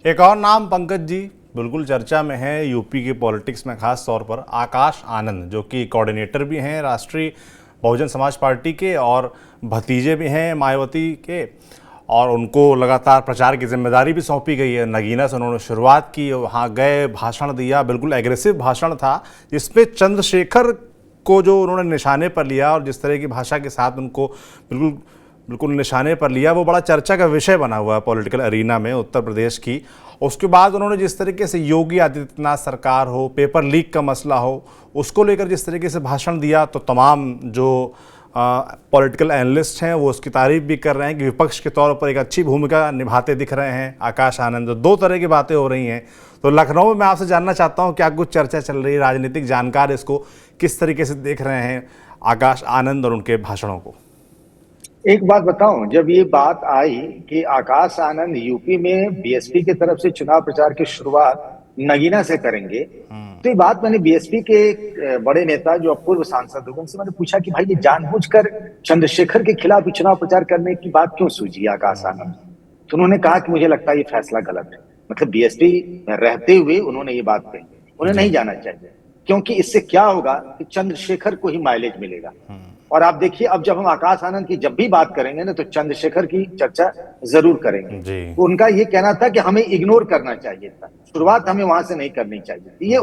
एक और नाम पंकज जी बिल्कुल चर्चा में है यूपी के पॉलिटिक्स में, खास तौर पर आकाश आनंद, जो कि कोऑर्डिनेटर भी हैं राष्ट्रीय बहुजन समाज पार्टी के और भतीजे भी हैं मायावती के, और उनको लगातार प्रचार की जिम्मेदारी भी सौंपी गई है। नगीना से उन्होंने शुरुआत की, वहाँ गए, भाषण दिया, बिल्कुल एग्रेसिव भाषण था जिसपे चंद्रशेखर को जो उन्होंने निशाने पर लिया और जिस तरह की भाषा के साथ उनको बिल्कुल बिल्कुल निशाने पर लिया, वो बड़ा चर्चा का विषय बना हुआ है पॉलिटिकल अरीना में उत्तर प्रदेश की। उसके बाद उन्होंने जिस तरीके से योगी आदित्यनाथ सरकार हो, पेपर लीक का मसला हो, उसको लेकर जिस तरीके से भाषण दिया, तो तमाम जो पॉलिटिकल एनालिस्ट हैं वो उसकी तारीफ भी कर रहे हैं कि विपक्ष के तौर पर एक अच्छी भूमिका निभाते दिख रहे हैं आकाश आनंद। दो तरह की बातें हो रही हैं। तो लखनऊ में मैं आपसे जानना चाहता हूं क्या कुछ चर्चा चल रही है, राजनीतिक जानकार इसको किस तरीके से देख रहे हैं आकाश आनंद और उनके भाषणों को? एक बात बताऊं, जब ये बात आई कि आकाश आनंद यूपी में बीएसपी की तरफ से चुनाव प्रचार की शुरुआत नगीना से करेंगे, तो ये बात मैंने बीएसपी के एक बड़े नेता जो पूर्व सांसद हुए उनसे मैंने पूछा कि भाई ये जानबूझकर चंद्रशेखर के खिलाफ चुनाव प्रचार करने की बात क्यों सूझी आकाश आनंद? तो उन्होंने कहा कि मुझे लगता है ये फैसला गलत है। मतलब बीएसपी रहते हुए उन्होंने ये बात कही, उन्हें नहीं जाना चाहिए, क्योंकि इससे क्या होगा कि चंद्रशेखर को ही माइलेज मिलेगा। और आप देखिए, अब जब हम आकाश आनंद की जब भी बात करेंगे ना, तो चंद्रशेखर की चर्चा जरूर करेंगे। तो उनका ये कहना था कि हमें इग्नोर करना चाहिए था, शुरुआत हमें वहां से नहीं करनी चाहिए। ये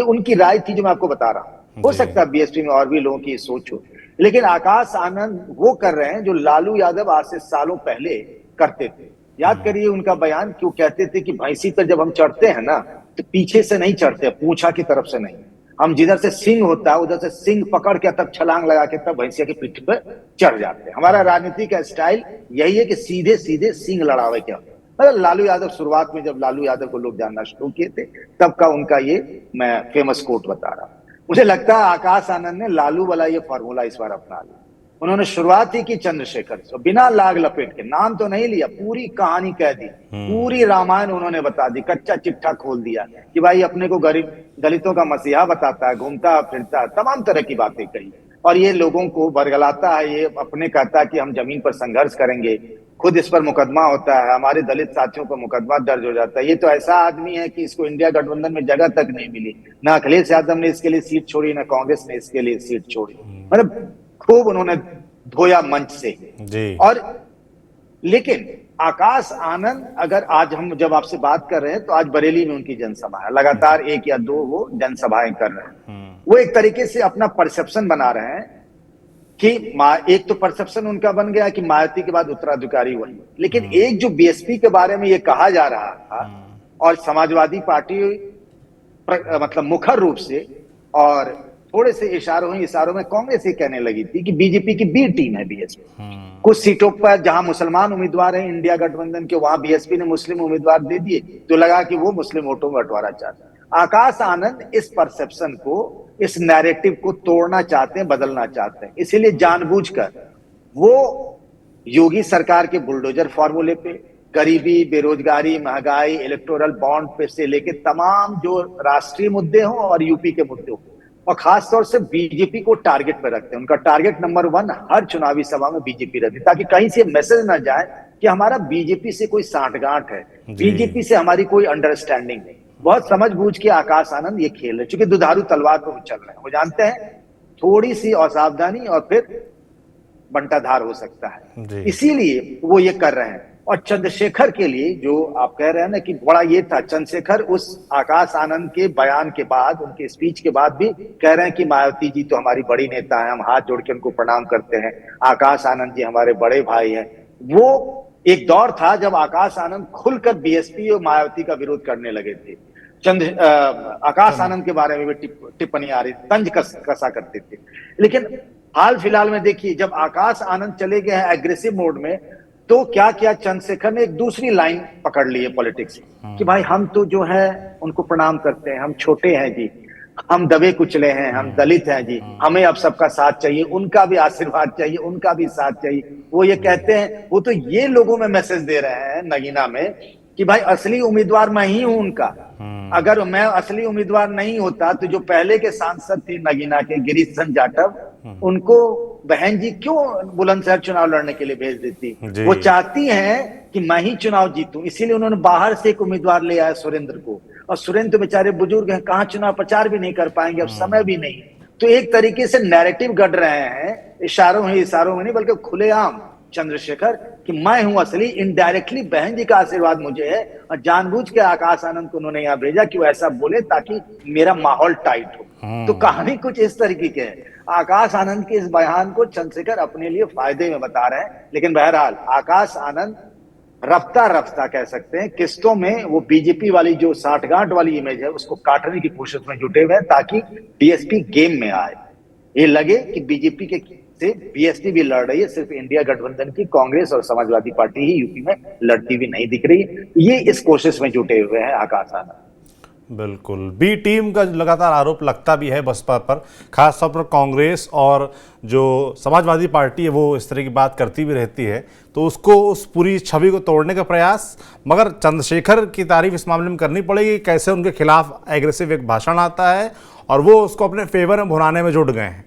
उनकी राय थी जो मैं आपको बता रहा हूं। हो सकता है बीएसपी में और भी लोगों की सोच हो, लेकिन आकाश आनंद वो कर रहे हैं जो लालू यादव आज से सालों पहले करते थे। याद करिए उनका बयान, क्यों कहते थे कि भैंसी पर जब हम चढ़ते हैं ना, तो पीछे से नहीं चढ़ते, पूंछा की तरफ से नहीं, हम जिधर से सिंग होता है उधर से सिंग पकड़ के तब छलांग लगा के तब भैंसिया की पीठ पर चढ़ जाते हैं। हमारा राजनीति का स्टाइल यही है कि सीधे सीधे सिंग लड़ावे क्या। मतलब लालू यादव शुरुआत में जब लालू यादव को लोग जानना शुरू किए थे तब का उनका ये मैं फेमस कोट बता रहा हूं। मुझे लगता है आकाश आनंद ने लालू वाला ये फॉर्मूला इस बार अपना लिया। उन्होंने शुरुआत ही की चंद्रशेखर से, बिना लाग लपेट के, नाम तो नहीं लिया, पूरी कहानी कह दी, पूरी रामायण उन्होंने बता दी, कच्चा चिट्ठा खोल दिया कि भाई अपने को गरीब दलितों का मसीहा बताता है, घूमता फिरता, तमाम तरह की बातें कही। और ये लोगों को बरगलाता है, ये अपने कहता है कि हम जमीन पर संघर्ष करेंगे, खुद इस पर मुकदमा होता है, हमारे दलित साथियों पर मुकदमा दर्ज हो जाता है। ये तो ऐसा आदमी है कि इसको इंडिया गठबंधन में जगह तक नहीं मिली, ना अखिलेश यादव ने इसके लिए सीट छोड़ी, ना कांग्रेस ने इसके लिए सीट छोड़ी। मतलब खूब उन्होंने धोया मंच से जी। और लेकिन आकाश आनंद, अगर आज हम जब आपसे बात कर रहे हैं तो आज बरेली में उनकी जनसभा है, लगातार एक या दो वो जनसभाएं कर रहे हैं। वो एक तरीके से अपना परसेप्शन बना रहे हैं कि एक तो परसेप्शन उनका बन गया कि मायावती के बाद उत्तराधिकारी वही, लेकिन एक जो बीएसपी के बारे में ये कहा जा रहा था और समाजवादी पार्टी मतलब मुखर रूप से और थोड़े से इशारों में कांग्रेस ये कहने लगी थी कि बीजेपी की बी टीम है बीएसपी। कुछ सीटों पर जहां मुसलमान उम्मीदवार हैं इंडिया गठबंधन के, वहां बीएसपी ने मुस्लिम उम्मीदवार दे दिए, तो लगा कि वो मुस्लिम वोटों में बंटवारा चाहते हैं। आकाश आनंद इस परसेप्शन को, इस नैरेटिव को तोड़ना चाहते हैं, बदलना चाहते हैं। इसीलिए जानबूझकर वो योगी सरकार के बुलडोजर फॉर्मूले पे, गरीबी, बेरोजगारी, महंगाई, इलेक्टोरल बॉन्ड पे से लेके तमाम जो राष्ट्रीय मुद्दे हों और यूपी के मुद्दे हों, और खासतौर से बीजेपी को टारगेट पर रखते हैं। उनका टारगेट नंबर 1 हर चुनावी सभा में बीजेपी रहती है, ताकि कहीं से मैसेज ना जाए कि हमारा बीजेपी से कोई सांठगांठ है, बीजेपी से हमारी कोई अंडरस्टैंडिंग नहीं। बहुत समझबूझ के आकाश आनंद ये खेल रहे, चूंकि दुधारू तलवार पर वो चल रहे हैं। वो जानते हैं थोड़ी सी असावधानी और फिर बंटाधार हो सकता है, इसीलिए वो ये कर रहे हैं। और चंद्रशेखर के लिए जो आप कह रहे हैं ना कि बड़ा ये था, चंद्रशेखर उस आकाश आनंद के बयान के बाद, उनके स्पीच के बाद भी कह रहे हैं कि मायावती जी तो हमारी बड़ी नेता है, हम हाथ जोड़ के उनको प्रणाम करते हैं, आकाश आनंद जी हमारे बड़े भाई हैं। वो एक दौर था जब आकाश आनंद खुलकर बीएसपी और मायावती का विरोध करने लगे थे। आकाश आनंद के बारे में भी टिप्पणी आ रही, तंज कसा करते थे। लेकिन हाल फिलहाल में देखिए, जब आकाश आनंद चले गए हैं एग्रेसिव मोड में, तो क्या किया चंद्रशेखर ने, एक दूसरी लाइन पकड़ ली है पॉलिटिक्स कि भाई हम तो जो है उनको प्रणाम करते हैं, हम छोटे हैं जी, हम दबे कुचले हैं, हम दलित हैं जी, हमें अब सबका साथ चाहिए, उनका भी आशीर्वाद चाहिए, उनका भी साथ चाहिए। वो ये कहते हैं, वो तो ये लोगों में मैसेज दे रहे हैं नगीना में कि भाई असली उम्मीदवार मैं ही हूं उनका। अगर मैं असली उम्मीदवार नहीं होता तो जो पहले के सांसद थे नगीना के, गिरीश चंद्र जाटव, उनको बहन जी क्यों बुलंदशहर चुनाव लड़ने के लिए भेज देती? जी। वो चाहती हैं कि मैं ही चुनाव जीतूं, इसीलिए उन्होंने बाहर से एक उम्मीदवार ले आया सुरेंद्र को। और सुरेंद्र तो बेचारे बुजुर्ग हैं, कहाँ चुनाव प्रचार भी नहीं कर पाएंगे, अब समय भी नहीं। तो एक तरीके से नैरेटिव गढ़ रहे हैं, इशारों में नहीं बल्कि खुलेआम, चंद्रशेखर, कि मैं हूं असली। इनडायरेक्टली बहन जी का आशीर्वाद मुझे है, और जानबूझ के आकाश आनंद को उन्होंने यहां भेजा कि वो ऐसा बोले ताकि मेरा माहौल टाइट हो। तो कहानी कुछ इस तरीके की है। आकाश आनंद के इस बयान को चंद्रशेखर अपने लिए फायदे में बता रहे हैं, लेकिन बहरहाल आकाश आनंद रफ्ता रफ्ता कह सकते हैं किस्तों में वो बीजेपी वाली जो साठगांठ वाली इमेज है उसको काटने की कोशिश में जुटे हुए हैं, ताकि बीएसपी गेम में आए। ये लगे कि बीजेपी के से बीएसपी भी लड़ रही है, सिर्फ इंडिया गठबंधन की कांग्रेस और समाजवादी पार्टी ही यूपी में लड़ती भी नहीं दिख रही। ये इस कोशिश में जुटे हुए हैं आकाश आनंद। बिल्कुल, बी टीम का लगातार आरोप लगता भी है बसपा पर, खास तौर पर कांग्रेस और जो समाजवादी पार्टी है वो इस तरह की बात करती भी रहती है, तो उसको उस पूरी छवि को तोड़ने का प्रयास। मगर चंद्रशेखर की तारीफ इस मामले में करनी पड़ेगी, कैसे उनके खिलाफ एग्रेसिव एक भाषण आता है और वो उसको अपने फेवर में भुनाने में जुट गए हैं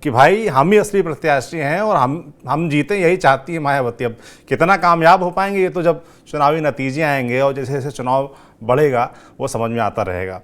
कि भाई हम ही असली प्रत्याशी हैं और हम जीते, यही चाहती है मायावती। अब कितना कामयाब हो पाएंगे ये तो जब चुनावी नतीजे आएंगे और जैसे जैसे चुनाव बढ़ेगा वो समझ में आता रहेगा।